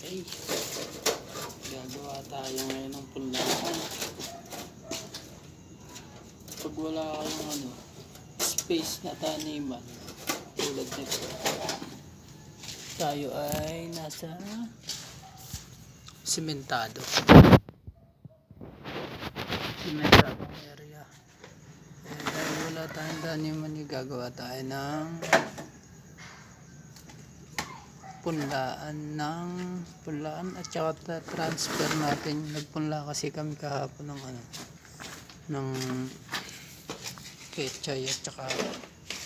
Okay. Gagawa tayo ngayon ng punlaan. Pag wala kayong space na taniman, tulad nito, tayo ay nasa simentadong area. Dahil wala tayong taniman, gagawa tayo ng punlaan at saka transfer natin. Nagpunla kasi kami kahapon ng pechay at saka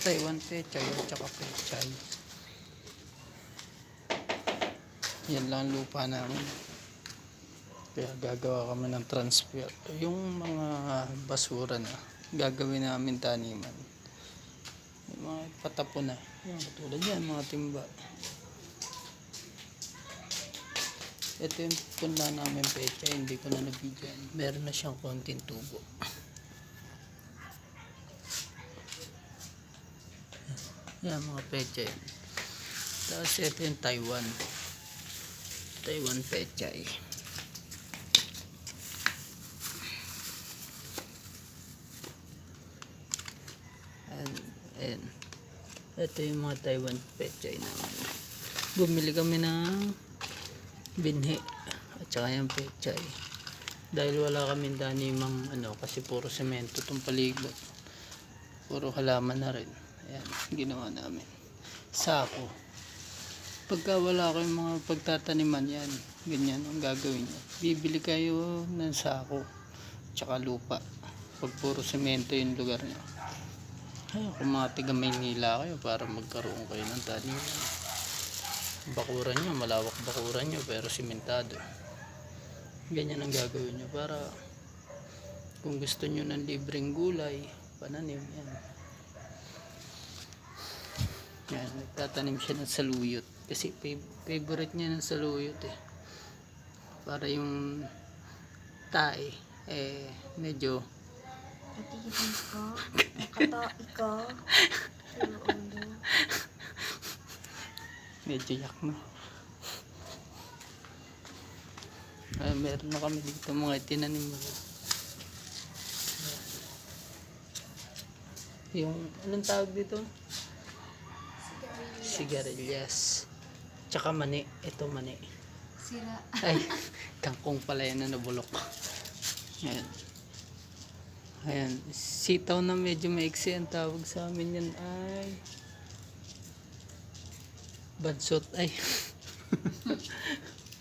Taiwan pechay at saka pechay. Yan lang lupa namin, kaya gagawa kami ng transfer. Yung mga basura na gagawin namin taniman, yung mga patapon na yung katulad yan, mga timba. Ito yung punla namin pechay, hindi ko na nabigyan. Meron na siyang konting tubo. Yan mga pechay. Tapos ito yung Taiwan pechay. And ito yung mga Taiwan pechay namin. Bumili kami ng binhi at saka yung pechay dahil wala kaming tanimang kasi puro semento itong paligid, puro halaman na rin. Ayan, ginawa namin sako. Pagka wala kayong mga pagtataniman, yan, ganyan ang gagawin nyo. Bibili kayo ng sako at saka lupa pag puro semento yung lugar nyo. Kung mga tiga Maynila kayo, para magkaroon kayo ng taniman, bakuran nyo, malawak bakuran nyo pero simentado. Ganyan ang gagawin nyo para kung gusto nyo ng libreng gulay, pananim, yan, nagtatanim siya ng saluyot kasi favorite niya ng saluyot para yung tae medyo Atihin ko, nakatai ko. medyo yak na. Meron na kami dito mga itinanim yung anong tawag dito? Sigarilyas. Tsaka mani. Ito mani. Sira. Ay, kangkong pala yan na nabulok. Ayan. Sitaw na medyo maiksi. Ang tawag sa amin yan ay bansot. Ay.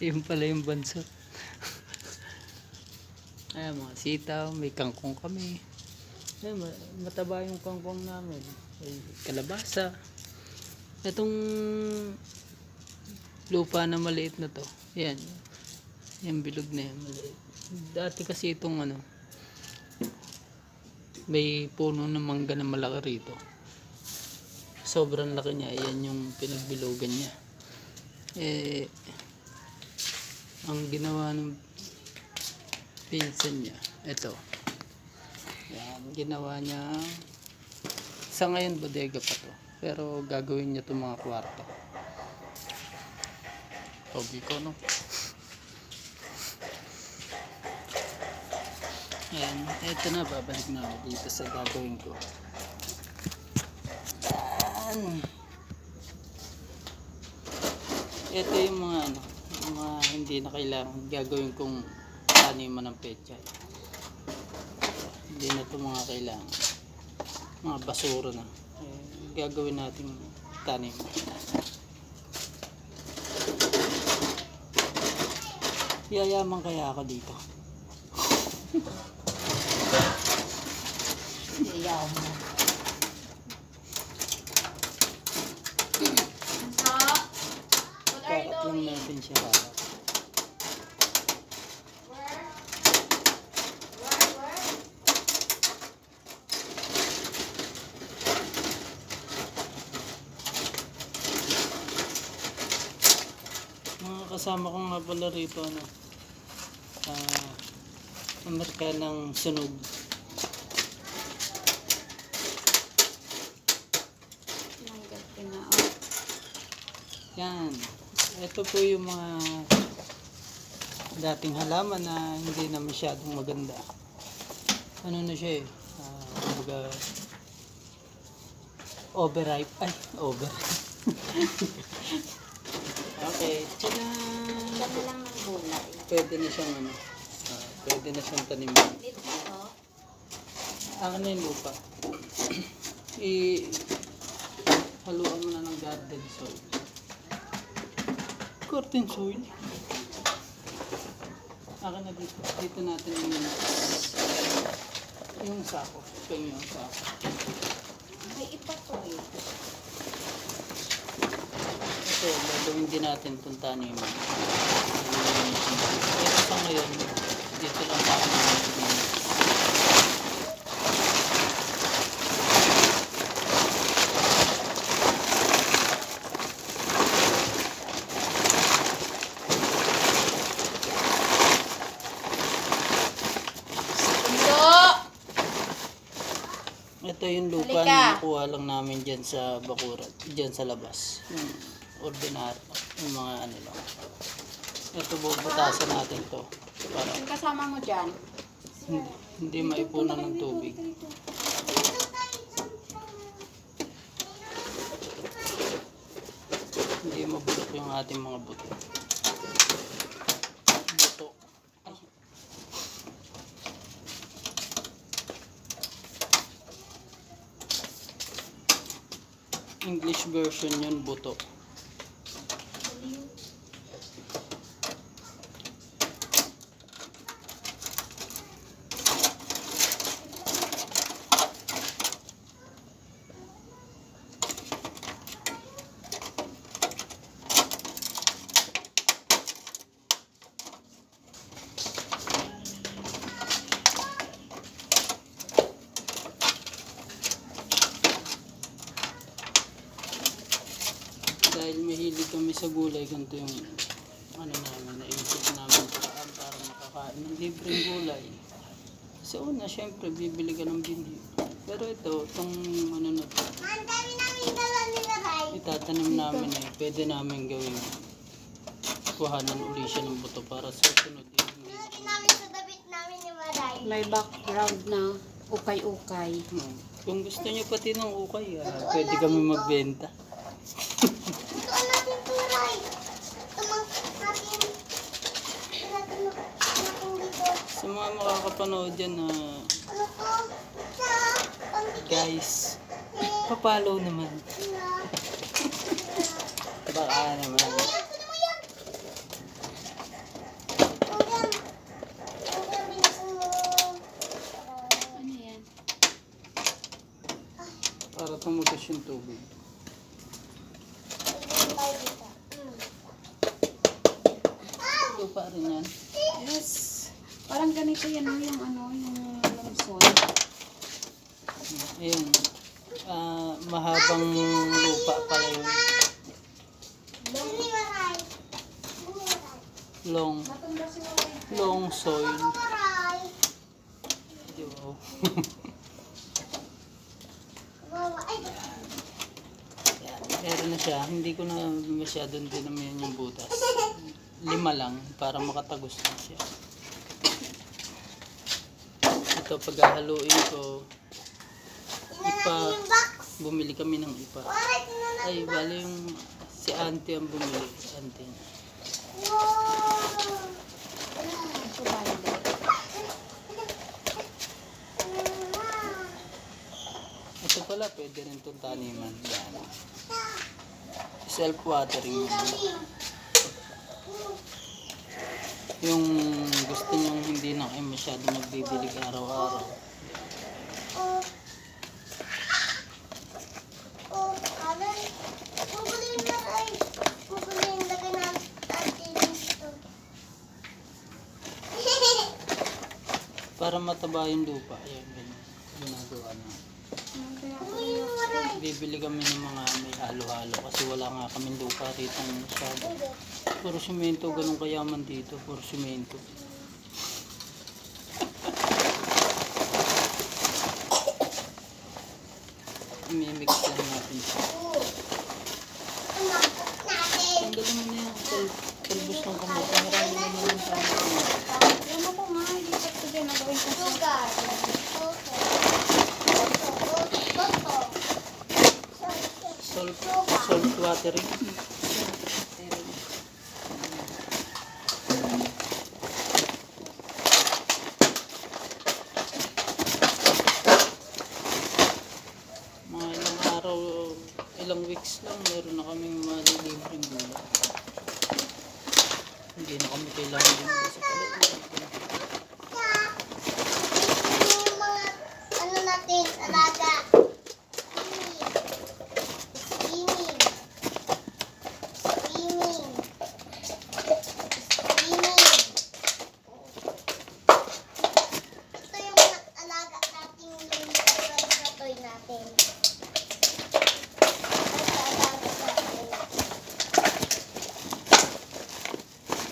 Yun pala yung bansot. Ayan, mga sitaw. May kangkong kami. Ayan, mataba yung kangkong namin. Ay, kalabasa. Itong lupa na maliit na to, yan, yung bilog na yan, maliit. Dati kasi itong may puno ng mangga na malaki rito. Sobrang laki niya, yan yung pinagbilugan niya. Ang ginawa ng pinsan niya, ito. Yan, ginawa niya. Sa ngayon, bodega pa to. Pero gagawin niya itong mga kwarto. Pogi ko, no? Ayan, ito na, babalik na ako dito sa gagawin ko. Ayan. Ito yung mga yung mga hindi na kailangan gagawin kong taniman ng pechay. Hindi na ito mga kailangan. Mga basura na. Gagawin natin tanim. Yayaman kaya ako dito. Yayaman. Kakat lang natin siya. Kasama ko nga pala rito Amerika ng sunog. Nanggal ko na. Yan. ito po yung mga dating halaman na hindi na masyadong maganda. Ano na siya eh, kumbaga overripe. Ay, overripe. Okay, tada! Dami lang ng gulay. Pwede na siyang ano, pwede na siyang taniman. Dito. Ano yung lupa? Haluan mo na ng garden soil. Garden soil? Akin na dito. Dito natin yung sako. Ito yung sako. May iba to eh. Ito, gagawin din natin itong taniman. Pero sa ngayon, dito lang tayo natin. Ito yung lupa na nakuha lang namin dyan sa Bakurat, dyan sa labas. Yung ordinary, yung mga ano lang. Ito bubutasan natin to para Yung kasama mo dyan? hindi maipunan ng tubig. Hindi mabulok yung ating mga buto. Buto. Ay. English version yun, buto. Dahil mahilig kami sa gulay, ganito yung ano namin, naisip namin paraan para makakain ng libreng gulay. So una, syempre, bibili ka ng binhi. Pero ito, itong ano na to, itatanim namin eh, pwede namin gawin kuhanan uli siya ng buto para sa sunod. May background na ukay-ukay. Kung gusto niyo pati ng ukay, pwede kami magbenta. Sa mga makakapanood dyan na guys, papalo naman. Baka naman. Ano yan? Para tumutos yung tubig. Lupa rin yan. Yes. Parang ganito yan yung ano, yung lumson. Ayun. Mahabang lupa pala yun. Long soil. Wow. Yan, meron na siya. Hindi ko na masyadong dinamihan yung butas. 5 lang para makatagos na siya. Ito paghahaluin ko, bumili kami ng ipa. Ay, bali yung si auntie ang bumili. Auntie. Ito pala, pwede rin itong taniman. Yan. Self-watering yun. Yung gusto nyo hindi na kayo masyado magbibilig araw-araw. Para mataba yung lupa. Ayan, ganyan. Ginagawa na. Bibili kami ng mga may halo-halo kasi wala nga kaming lupa rito masyado. Puro simento, ganun kayaman dito. Puro simento. Imimix lang natin siya. Tanggalin mo na yan. Saan ka mo? Marami naman ang tao. Ano ko nga, hindi ko dyan nagawin ko sugar. Salt watering. Mga ilang araw, ilang weeks lang, meron na kaming malilibreng gula. Hindi na kami kailangan din sa palengke. Yung mga ano natin, alaga. Swimming. Swimming. Swimming. Ito yung mga alaga natin yung sa toy natin.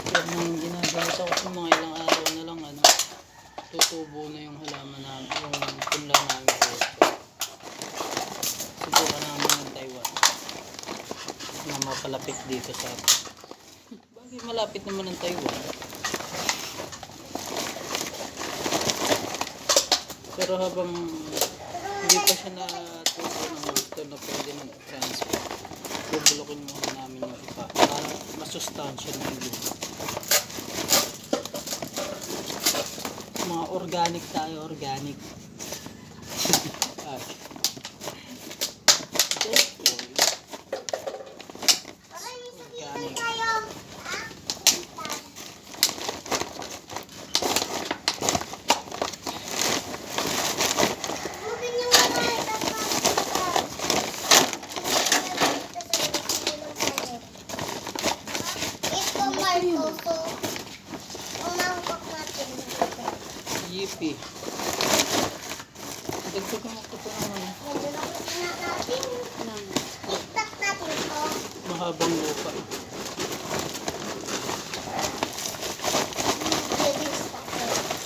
Yan ang ginagawa ko sa mga ilang araw na lang, ano, tutubo na yung halaman namin, yung punla namin dito. Subukan namin ng Taiwan na mapalapit dito sa atin. Bagay malapit naman ang Taiwan. Pero habang hindi pa siya natubo ng gusto na pwede nang transfer, bubulukin muna namin yung iba para masustansya na yung lupa. Mga organic tayo, organic. Ay. Organic. Ito Marcoso. Umangkok natin. Yippee. Dagdagan mo ko ito naman. Natin. Tiktak natin to. Mahabang lupa.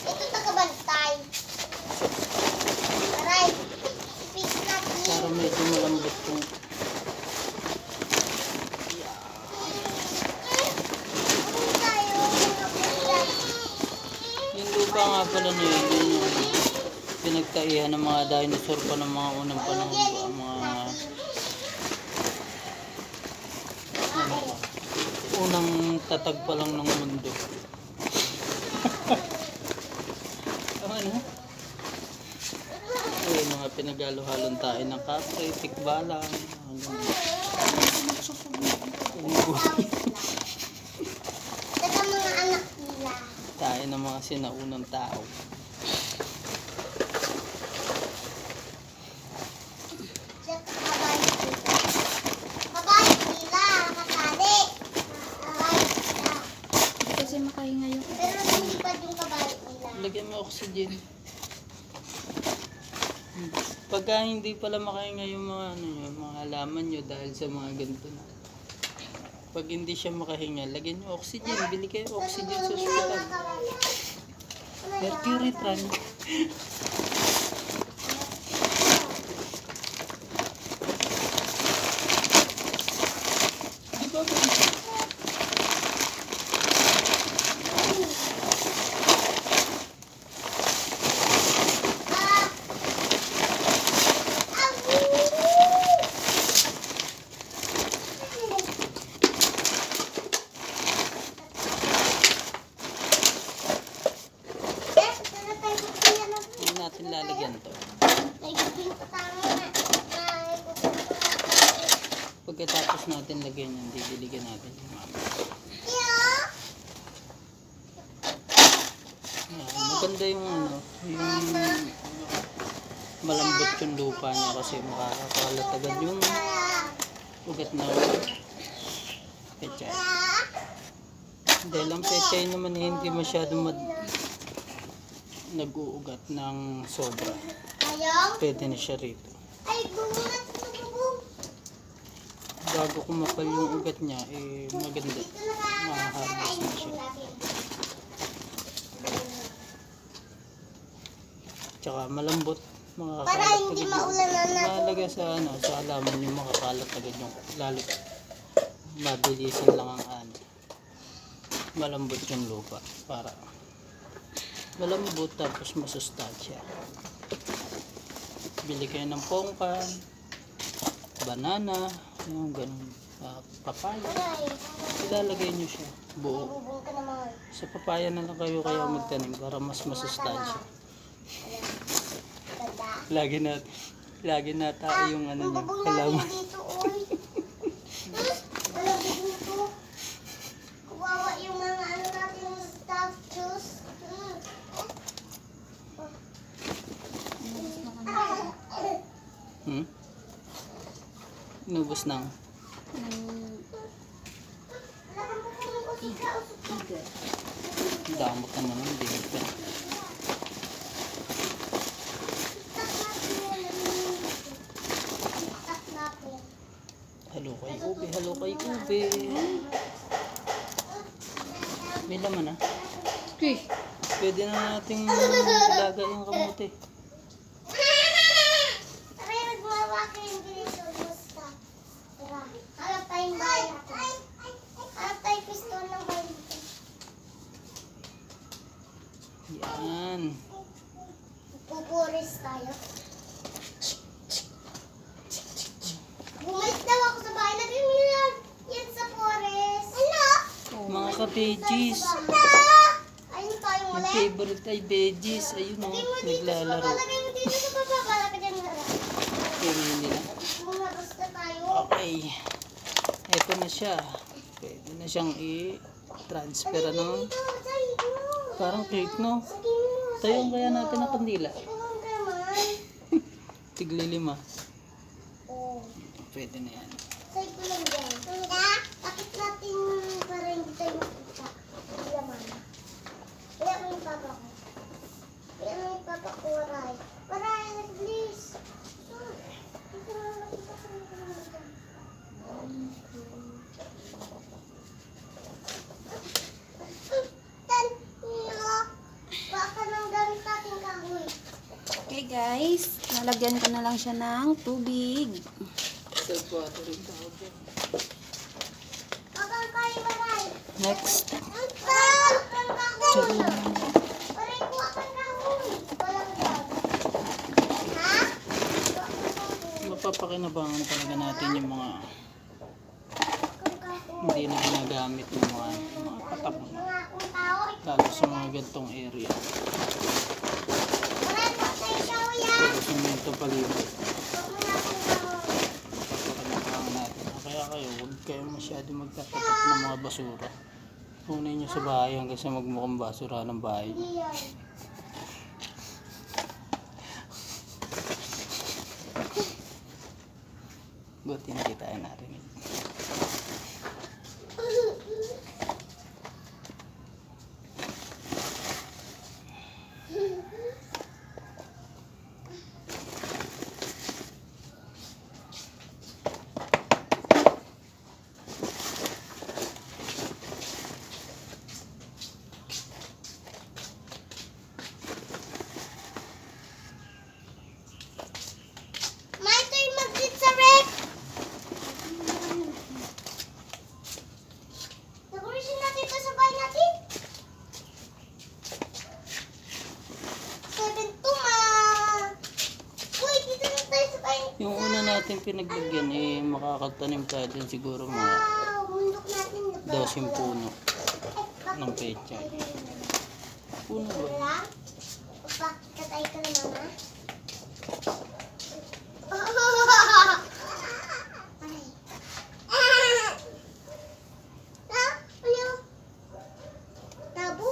Ito tagabantay. Aray. Fix natin. Para medyo malambot kung Ano tayo? Mga pusa. yung lupa nga pala na yun, yung pinagtaihan ng mga dinosaur pa ng mga unang panahon ba, ang mga ano, unang tatag pa lang ng mundo. Tama na? Ay, mga pinagalo-halong tayo ng kapre, tikbalang, Saka mga anak nila. tayo ng mga sinaunang tao. Saka kabayo nila. Kabayo nila. Kasali. Kabayo nila. Kasi makahinga yung Pero hindi pa yung kabayo nila. Lagyan mo oxygen. Pagka hindi pala makahinga yung mga ano nyo, mga halaman nyo dahil sa mga ganito na. Pag hindi siya makahinga, lagyan nyo oxygen. Bili kayo oxygen sa ospital. Mercury tran. Di ba ba? Hindi natin lalagyan to. Pagkatapos natin lagyan yan, didiligan natin yung mama. Maganda yung ano, yung malambot yung lupa niya kasi makakalat agad yung ugat na pechay. Dahil ang pechay naman eh, hindi masyadong nag-uugat ng sobra. Pwede na siya rito. Bago kumapal yung ugat niya, eh maganda. Maharvest na siya. Tsaka malambot. Para hindi maulanan na. Mahalaga sa ano, sa halaman yung makakalat agad yung lalo. Mabilisan lang ang ano. malambot yung lupa para malambot tapos masustansya. Bili kayo ng pongkan, banana, yung ganun, papaya. Aray, Ilalagay nyo siya buo. bubong ka naman. Sa papaya na lang kayo kaya magtanim para mas masustansya. Ayan. Ganda. Lagi na tayo yung ano niya, Bubong halaman. natin dito, oy. Alam mo dito. Kawawa yung mga ano natin statues. Inubos ng Tiger. damot naman ng dinig ka. Halo kay ube, halo kay ube. May laman ah. Okay. Pwede na nating ilaga yung kamote. Aray, nagmawaki yung bilis. Gusto. Tara, harap tayong bahay natin. Harap tayong piston ng bahay natin. Yan. Pupuris tayo. Bumalik daw ako sa bahay. Lagay mo yan sa forest. Ano? Mga ka-veggies. Ayun tayo Yung ulit. favorite ay veggies. Ayun o, Lagay mo dito sa naglalaro. baba. Lagay mo dito sa baba. Para ka dyan harap. Tingnan nila. Bumagos na tayo. Okay. Ito na siya. Pwede na siyang i-transfer ano. Dito, dyan, dito. Parang cake no? Lagay mo. Tayo kaya natin ang kandila. Ikaw ang gaman. Tigli 5. Oh. Pwede na yan. Sa'yo ko lang dyan. Takip natin para hindi tayo makita. Laman. Kaya mo yung papa ko. Kaya mo yung papa ko, Waray. Waray, please. Dito na nakita ko yung dyan. Tan, no. Baka nang gamit natin kahoy. Okay guys, nalagyan ko na lang siya ng tubig. Self-water rin tawag yan. Baka kayo, Waray. Next. Ang kahoy! Waray, kuha ka ng kahoy. Walang dyan. Ha? Mapapakinabangan talaga natin yung mga Kung kahoy. hindi na ginagamit ng mga patak. Mga kung tao, Lalo sa mga gantong area. Waray, patay kahoy, ah. Pero simento palibot. Huwag mo na kung kahoy. Papakinabangan natin. Kaya kayo, huwag kayo masyado magtatapat ng mga basura. Punin nyo sa bahay hanggang sa magmukhang basura ng bahay. Hindi yan. Buti hindi tayo narinig. May tayo mag-sit sa rep. Nagulisin natin ito sa bahay natin. 7-2, ma. Uy, dito na tayo sa bahay. Yung una natin pinaglagyan makakatanim tayo din siguro mga Wow, bundok natin. 12 puno ng pechay. Puno ba? Wala. Papakatay ka na, mama. Ay. Ano? Tabo?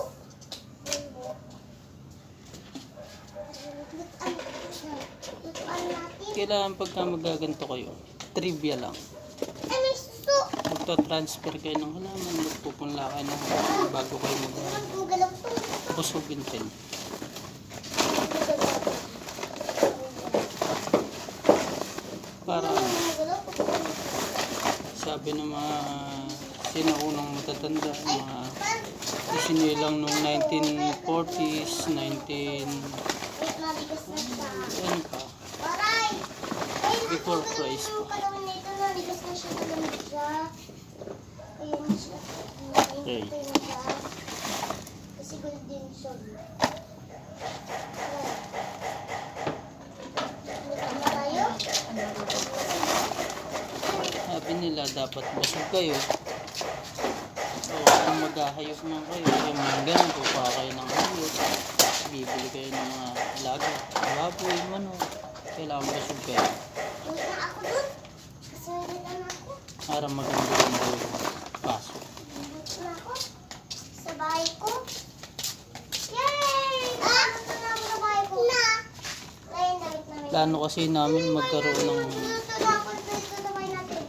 Lutuan natin. Kailangan pagka magaganto kayo, trivia lang. Ay, may suso. Magta-transfer kayo ng halaman, magpupunla kayo ng halaman bago kayo Ang galap to. busugin din. Para Ang galap. sabi ng mga sinaunang matatanda, mga isinilang noong 1940s, 19... Wait, nabigas na siya. ano pa? Aray! Ay, Before naku, Christ ganun yung pa. panahon nito, nabigas na siya. Ganun siya. Ayun siya. Okay. Ayun siya. golden show. Tama tayo? Sabi nila dapat busog kayo. O kung maghahayop man kayo, yung mga ganun, pupa kayo ng hayop. Bibili kayo ng mga alaga. Baboy, manok. Kailangan busog kayo. Uwi na ako dun. Kasi uwi na ako. Para maganda yung paso. Uwi na ako. Sa bahay ko. Yay! Ito na ako sa bahay ko. Na! Ngayon, damit namin. Plano kasi namin magkaroon ng Dito na ako dito sa bahay natin.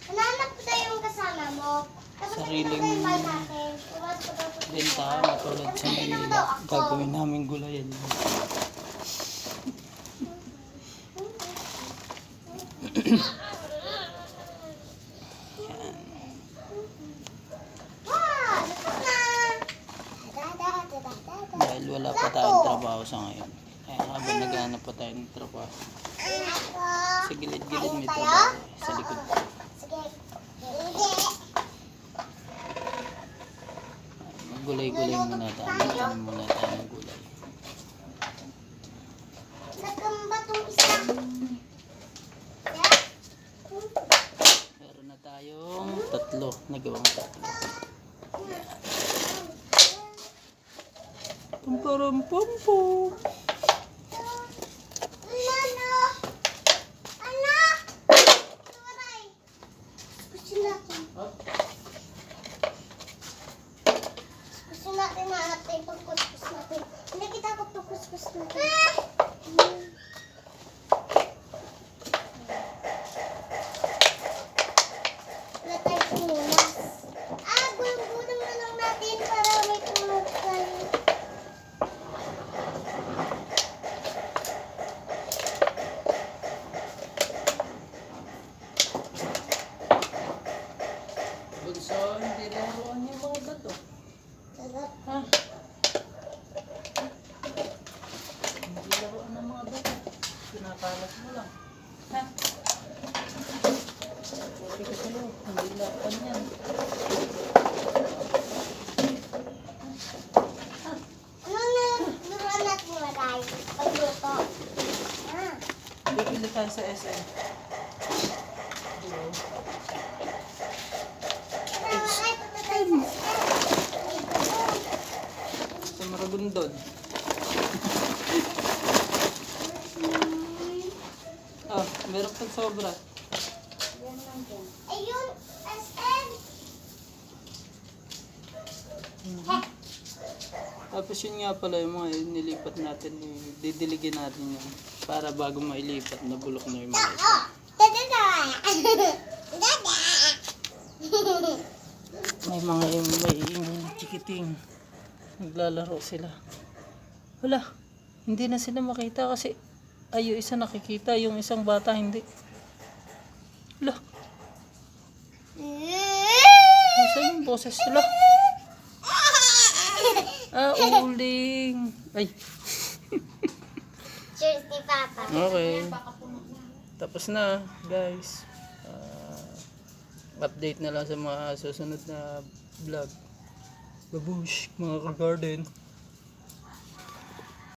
Hananap ko tayo yung kasama mo. Tapos Sariling nakita ko yung bahay natin. Tapos ko daw po- bentahan matulad sa Manila. Gagawin namin gulayan. Wow! Lutok na! Da-da-da-da-da-da. Dahil wala pa tayong trabaho sa ngayon. Kaya habang naghahanap pa tayo ng trabaho, Ako. sa gilid-gilid may Ayun tayo? trabaho. Sa likod. Sige. Hindi. Gulay-gulay muna tayo. Magkano muna tayo ng gulay. Nagkamba tong isa. Yeah? Meron na tayong tatlo. Nagawang tatlo. Pamparam-pampam. Ano? Ano? Tumaray. Gusto natin. Gusto natin na ate pagkuskus natin. Hindi kita ako pagkuskus natin. Wala tayo tumunas. Gulong-gulong na lang natin para may tumunog tayo. Bunso, hindi laruan yung mga bato. Sarap. Ha? Hindi laruan ng mga bato. Pinakalat mo lang. Ha? Pwede ka sa loob. Hindi laruan yan. Ano na luruan natin maray? Pagluto. Bibili tayo sa SM. Maray, punta tayo sa Sa Maragondon. Meron pang sobra. Ayun, SM. Tapos yun nga pala yung mga nilipat natin, didiligin natin yun. Para bago mailipat, nabulok na yung mga ito. Dada! Dada! May mga yung chikiting. Naglalaro sila. Wala, hindi na sila makita kasi ay yung isa nakikita, yung isang bata hindi. Wala, nasaan yung boses sila? Uling. Ay, Cheers ni Papa. okay. Tapos na, guys. Update na lang sa mga susunod na vlog. Babush, mga ka-garden.